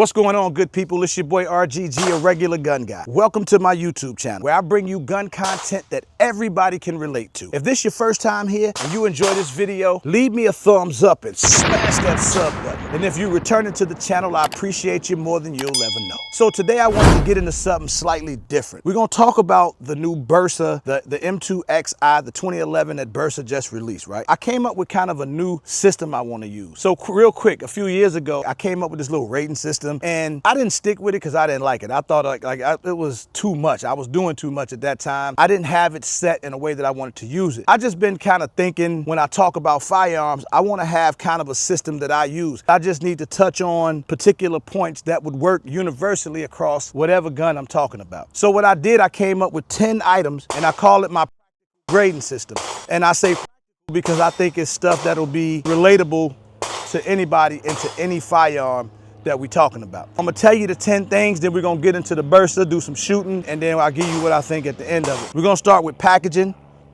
What's going on, good people? It's your boy RGG, a regular gun guy. Welcome to my YouTube channel, where I bring you gun content that everybody can relate to. If this is your first time here and you enjoy this video, leave me a thumbs up and smash that sub button. And if you're returning to the channel, I appreciate you more than you'll ever know. So today I wanted to get into something slightly different. We're gonna talk about the new BERSA, the M2XI, the 2011 that BERSA just released, right? I came up with kind of a new system I wanna use. So real quick, a few years ago, I came up with this little rating system, and I didn't stick with it because I didn't like it. I thought it was too much. I was doing too much at that time. I didn't have it set in a way that I wanted to use it. I just been kind of thinking, when I talk about firearms, I want to have kind of a system that I use. I just need to touch on particular points that would work universally across whatever gun I'm talking about. So what I did, I came up with 10 items, and I call it my grading system. And I say because I think it's stuff that'll be relatable to anybody and to any firearm that we're talking about. I'm gonna tell you the 10 things, then we're gonna get into the BERSA, do some shooting, and then I'll give you what I think at the end of it. We're gonna start with packaging,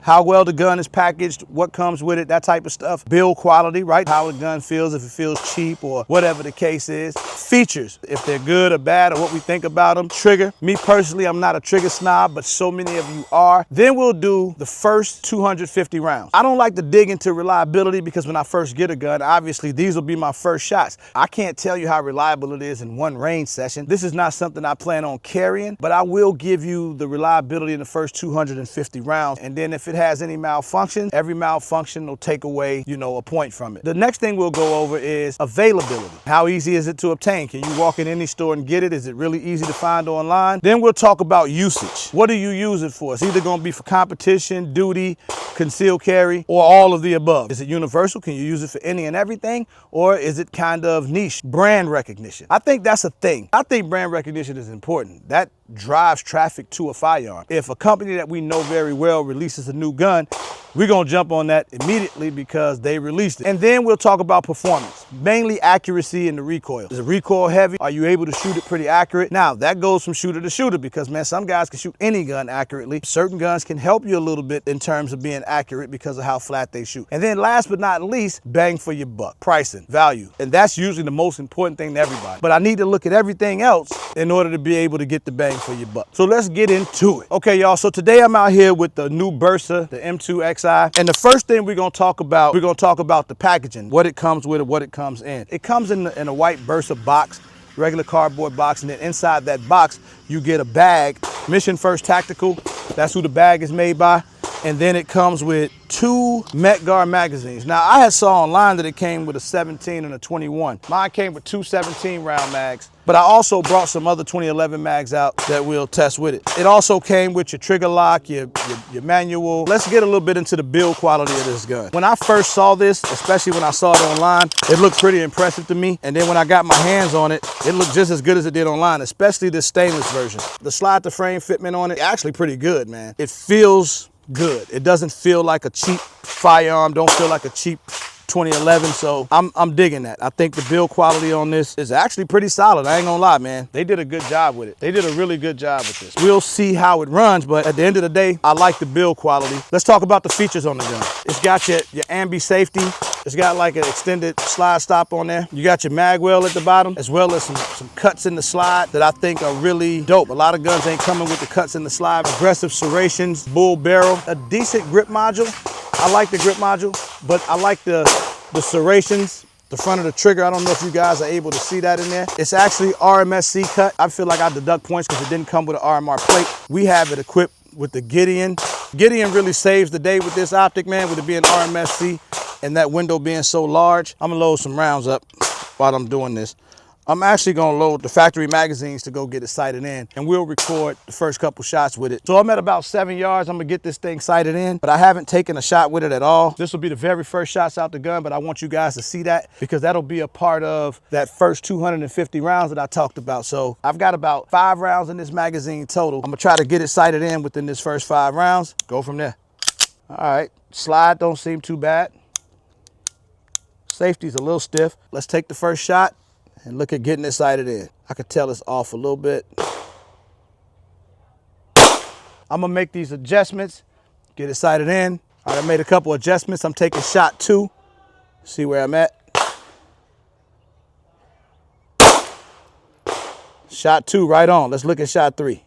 how well the gun is packaged, what comes with it, that type of stuff. Build quality, right? How the gun feels, if it feels cheap or whatever the case is. Features, if they're good or bad or what we think about them. Trigger, me personally, I'm not a trigger snob, but so many of you are. Then we'll do the first 250 rounds. I don't like to dig into reliability because when I first get a gun, obviously these will be my first shots. I can't tell you how reliable it is in one range session. This is not something I plan on carrying, but I will give you the reliability in the first 250 rounds. And then if it has any malfunction, every malfunction will take away, a point from it. The next thing we'll go over is availability. How easy is it to obtain? Can you walk in any store and get it? Is it really easy to find online? Then we'll talk about usage. What do you use it for? It's either gonna be for competition, duty, concealed carry, or all of the above. Is it universal? Can you use it for any and everything? Or is it kind of niche? Brand recognition. I think that's a thing. I think brand recognition is important. That drives traffic to a firearm. If a company that we know very well releases a new gun, we're gonna jump on that immediately because they released it. And then we'll talk about performance, mainly accuracy and the recoil. Is the recoil heavy? Are you able to shoot it pretty accurate? Now, that goes from shooter to shooter because, man, some guys can shoot any gun accurately. Certain guns can help you a little bit in terms of being accurate because of how flat they shoot. And then last but not least, bang for your buck. Pricing, value. And that's usually the most important thing to everybody. But I need to look at everything else in order to be able to get the bang for your buck. So let's get into it. Okay, y'all, so today I'm out here with the new BERSA, the M2XI. And the first thing we're gonna talk about the packaging, what it comes with and what it comes in. It comes in a white BERSA box, regular cardboard box, and then inside that box, you get a bag, Mission First Tactical, that's who the bag is made by. And then it comes with 2 M2XI magazines. Now, I had saw online that it came with a 17 and a 21. Mine came with 2 17 round mags, but I also brought some other 2011 mags out that we'll test with it. It also came with your trigger lock, your manual. Let's get a little bit into the build quality of this gun. When I first saw this, especially when I saw it online, it looked pretty impressive to me. And then when I got my hands on it, it looked just as good as it did online, especially the stainless version. The slide to frame fitment on it, actually pretty good, man. It feels good. It doesn't feel like a cheap firearm, don't feel like a cheap 2011, so I'm digging that. I think the build quality on this is actually pretty solid. I ain't gonna lie, man. They did a good job with it. They did a really good job with this. We'll see how it runs, but at the end of the day, I like the build quality. Let's talk about the features on the gun. It's got your ambi safety. It's got like an extended slide stop on there. You got your mag well at the bottom, as well as some cuts in the slide that I think are really dope. A lot of guns ain't coming with the cuts in the slide. Aggressive serrations, bull barrel, a decent grip module. I like the grip module, but I like the serrations, the front of the trigger. I don't know if you guys are able to see that in there. It's actually RMSC cut. I feel like I deduct points because it didn't come with an RMR plate. We have it equipped with the Gideon. Gideon really saves the day with this optic, man, with it being RMSC and that window being so large. I'm gonna load some rounds up while I'm doing this. I'm actually gonna load the factory magazines to go get it sighted in, and we'll record the first couple shots with it. So I'm at about 7 yards. I'm gonna get this thing sighted in, but I haven't taken a shot with it at all. This will be the very first shots out the gun, but I want you guys to see that because that'll be a part of that first 250 rounds that I talked about. So I've got about 5 rounds in this magazine total. I'm gonna try to get it sighted in within this first 5 rounds. Go from there. All right, slide don't seem too bad. Safety's a little stiff. Let's take the first shot and look at getting it sighted in. I could tell it's off a little bit. I'm gonna make these adjustments, get it sighted in. All right, I made a couple adjustments. I'm taking shot 2, see where I'm at. Shot 2, right on. Let's look at shot 3.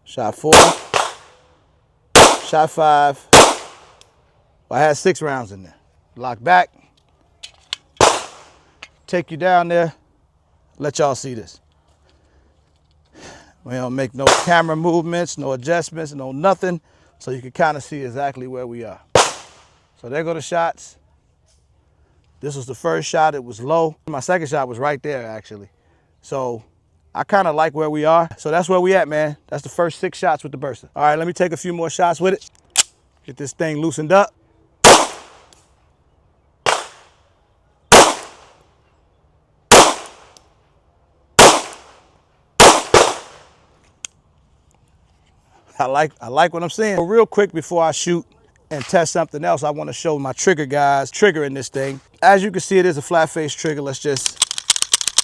Shot 4. Shot 5. Well, I had 6 rounds in there. Lock back. Take you down there. Let y'all see this. We don't make no camera movements, no adjustments, no nothing. So you can kind of see exactly where we are. So there go the shots. This was the first shot. It was low. My second shot was right there, actually. So I kind of like where we are. So that's where we at, man. That's the first 6 shots with the BERSA. All right, let me take a few more shots with it. Get this thing loosened up. I like what I'm seeing. But real quick before I shoot and test something else, I want to show my trigger guys triggering this thing. As you can see, it is a flat face trigger. Let's just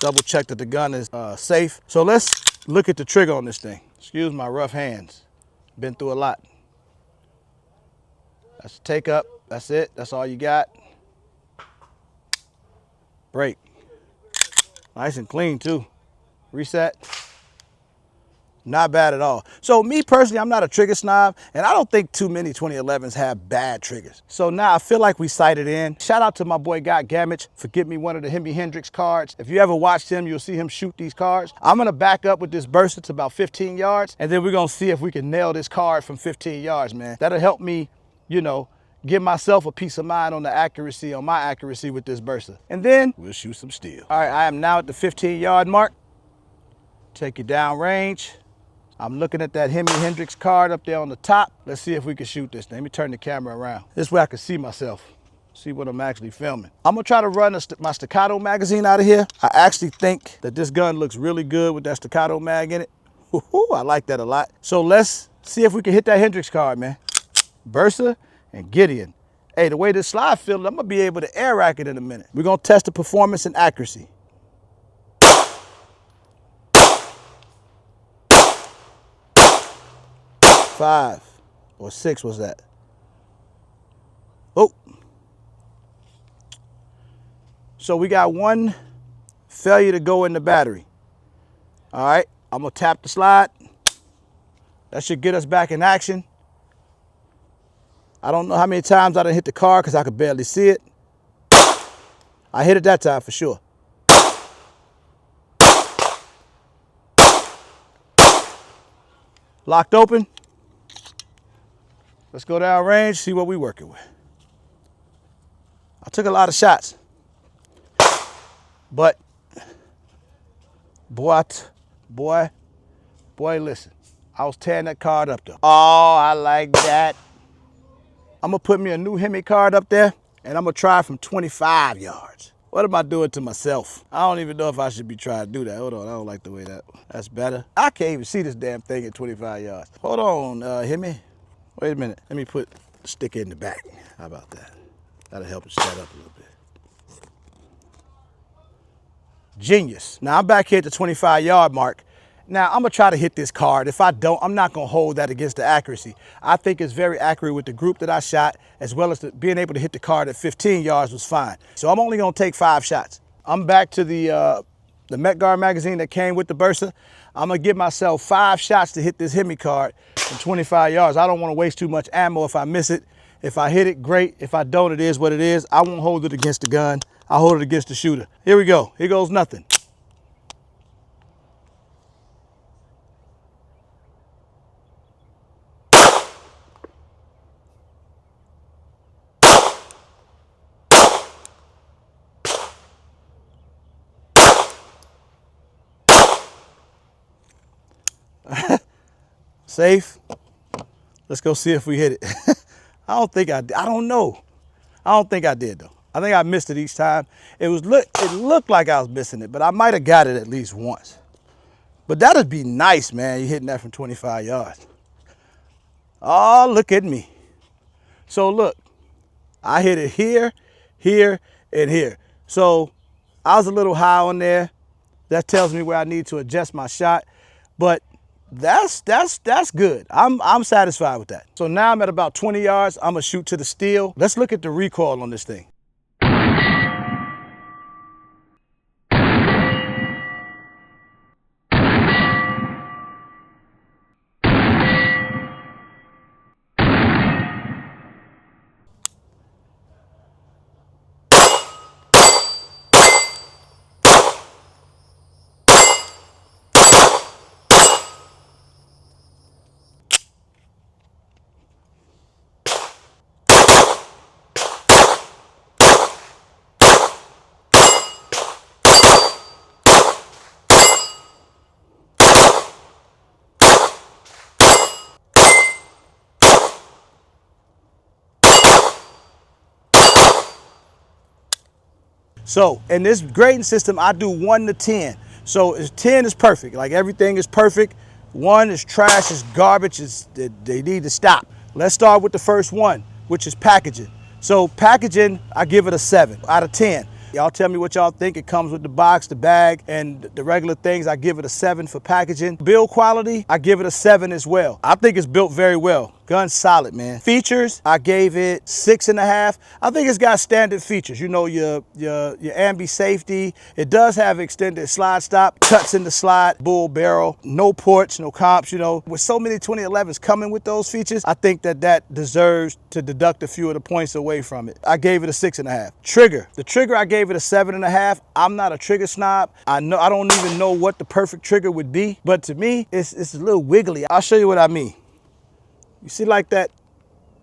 double check that the gun is safe. So let's look at the trigger on this thing. Excuse my rough hands. Been through a lot. That's take up. That's it. That's all you got. Break. Nice and clean too. Reset. Not bad at all. So me personally, I'm not a trigger snob, and I don't think too many 2011s have bad triggers. So now I feel like we sighted in. Shout out to my boy Got Gamage for getting me one of the Jimi Hendrix cards. If you ever watched him, you'll see him shoot these cards. I'm gonna back up with this BERSA to about 15 yards, and then we're gonna see if we can nail this card from 15 yards, man. That'll help me, you know, give myself a peace of mind on the accuracy, on my accuracy with this BERSA. And then we'll shoot some steel. All right, I am now at the 15-yard mark. Take you down range. I'm looking at that Jimi Hendrix card up there on the top. Let's see if we can shoot this thing. Let me turn the camera around. This way I can see myself, see what I'm actually filming. I'm gonna try to run my staccato magazine out of here. I actually think that this gun looks really good with that staccato mag in it. I like that a lot. So let's see if we can hit that Hendrix card, man. BERSA and Gideon. Hey, the way this slide feels, I'm gonna be able to air rack it in a minute. We're gonna test the performance and accuracy. 5 or 6 was that? Oh. So we got 1 failure to go in the battery. All right, I'm gonna tap the slide. That should get us back in action. I don't know how many times I done hit the car because I could barely see it. I hit it that time for sure. Locked open. Let's go down range, see what we're working with. I took a lot of shots, but boy, listen, I was tearing that card up though. Oh, I like that. I'm gonna put me a new Hemi card up there, and I'm gonna try from 25 yards. What am I doing to myself? I don't even know if I should be trying to do that. Hold on, I don't like the way that's better. I can't even see this damn thing at 25 yards. Hold on, Hemi. Wait a minute, let me put the sticker in the back. How about that? That'll help it set up a little bit. Genius. Now I'm back here at the 25-yard mark. Now I'm gonna try to hit this card. If I don't, I'm not gonna hold that against the accuracy. I think it's very accurate with the group that I shot, as well as being able to hit the card at 15 yards was fine. So I'm only gonna take 5 shots. I'm back to the M2XI magazine that came with the BERSA. I'm gonna give myself 5 shots to hit this Hemi card from 25 yards. I don't wanna waste too much ammo if I miss it. If I hit it, great. If I don't, it is what it is. I won't hold it against the gun. I'll hold it against the shooter. Here we go. Here goes nothing. Safe. Let's go see if we hit it. I don't think I did. I don't know. I don't think I did though. I think I missed it each time. It looked like I was missing it, but I might have got it at least once. But that'd be nice, man. You're hitting that from 25 yards. Oh, look at me. So look, I hit it here, here, and here. So I was a little high on there. That tells me where I need to adjust my shot. But that's good. I'm satisfied with that. So now I'm at about 20 yards. I'm gonna shoot to the steel. Let's look at the recoil on this thing. So in this grading system, I do 1 to 10. So 10 is perfect, like everything is perfect. 1 is trash, is garbage, they need to stop. Let's start with the first one, which is packaging. So packaging, I give it a 7 out of 10. Y'all tell me what y'all think. It comes with the box, the bag, and the regular things. I give it a 7 for packaging. Build quality, I give it a 7 as well. I think it's built very well. Gun's solid, man. Features, I gave it 6.5. I think it's got standard features. You know, your ambi safety. It does have extended slide stop, cuts in the slide, bull barrel, no ports, no comps. You know, with so many 2011s coming with those features, I think that deserves to deduct a few of the points away from it. I gave it a 6.5. Trigger, the trigger I gave it a 7.5. I'm not a trigger snob. I don't even know what the perfect trigger would be, but to me, it's a little wiggly. I'll show you what I mean. You see like that?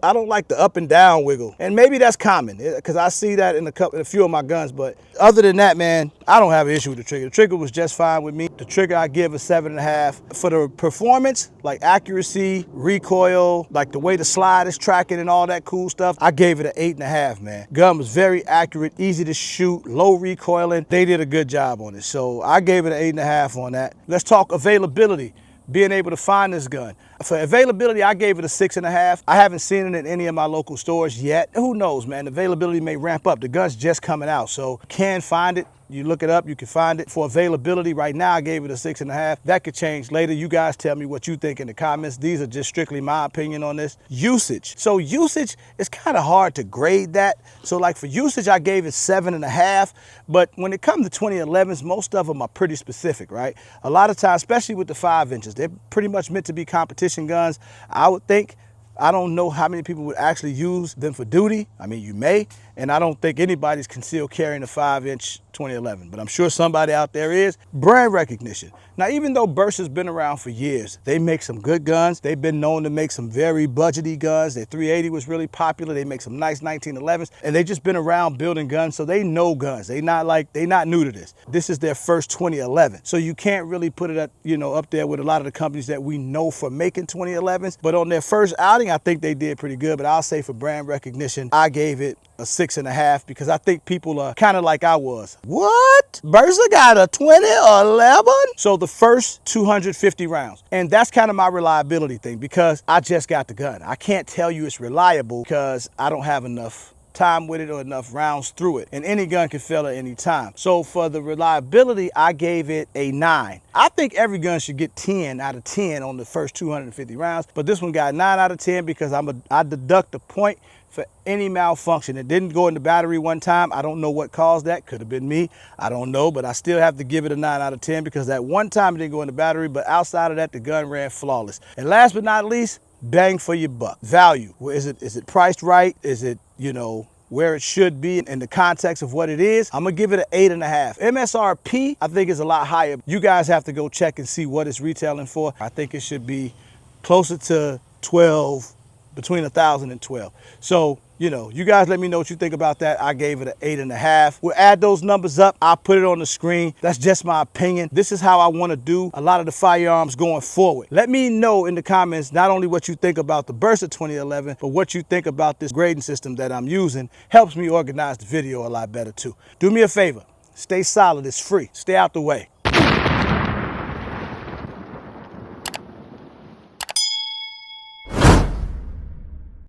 I don't like the up and down wiggle. And maybe that's common because I see that in a few of my guns. But other than that, man, I don't have an issue with the trigger. The trigger was just fine with me. The trigger I give a 7.5. For the performance, like accuracy, recoil, like the way the slide is tracking and all that cool stuff, I gave it an 8.5, man. Gun was very accurate, easy to shoot, low recoiling. They did a good job on it. So I gave it an 8.5 on that. Let's talk availability. Being able to find this gun. For availability, I gave it a 6.5. I haven't seen it in any of my local stores yet. Who knows, man? Availability may ramp up. The gun's just coming out, so can find it. You look it up, you can find it. For availability, right now I gave it a 6.5. That could change later. You guys tell me what you think in the comments. These are just strictly my opinion on this. Usage. So usage, it's kind of hard to grade that. So like for usage, I gave it 7.5. But when it comes to 2011s, most of them are pretty specific, right? A lot of times, especially with the 5 inches, they're pretty much meant to be competition guns. I would think. I don't know how many people would actually use them for duty. I mean, you may, and I don't think anybody's concealed carrying a 5-inch 2011, but I'm sure somebody out there is. Brand recognition. Now, even though BERSA's been around for years, they make some good guns. They've been known to make some very budgety guns. Their 380 was really popular. They make some nice 1911s, and they've just been around building guns, so they know guns. They not new to this. This is their first 2011, so you can't really put it up there with a lot of the companies that we know for making 2011s. But on their first outing, I think they did pretty good. But I'll say for brand recognition, I gave it a 6.5 because I think people are kind of like I was. What? BERSA got a 2011? So the first 250 rounds. And that's kind of my reliability thing because I just got the gun. I can't tell you it's reliable because I don't have enough time with it or enough rounds through it. And any gun can fail at any time. So for the reliability, I gave it a 9. I think every gun should get 10 out of 10 on the first 250 rounds, but this one got 9 out of 10 because I deduct a point for any malfunction. It didn't go in the battery one time. I don't know what caused that. Could have been me. I don't know, but I still have to give it a 9 out of 10 because that one time it didn't go in the battery, but outside of that, the gun ran flawless. And last but not least, bang for your buck. Value. Is it priced right? Is it, where it should be in the context of what it is? I'm gonna give it an 8.5. MSRP, I think is a lot higher. You guys have to go check and see what it's retailing for. I think it should be closer to 12, between 1,000 and 12. So, you guys let me know what you think about that. I gave it an 8.5. We'll add those numbers up. I'll put it on the screen. That's just my opinion. This is how I want to do a lot of the firearms going forward. Let me know in the comments not only what you think about the BERSA 2011, but what you think about this grading system that I'm using. Helps me organize the video a lot better too. Do me a favor. Stay solid. It's free. Stay out the way.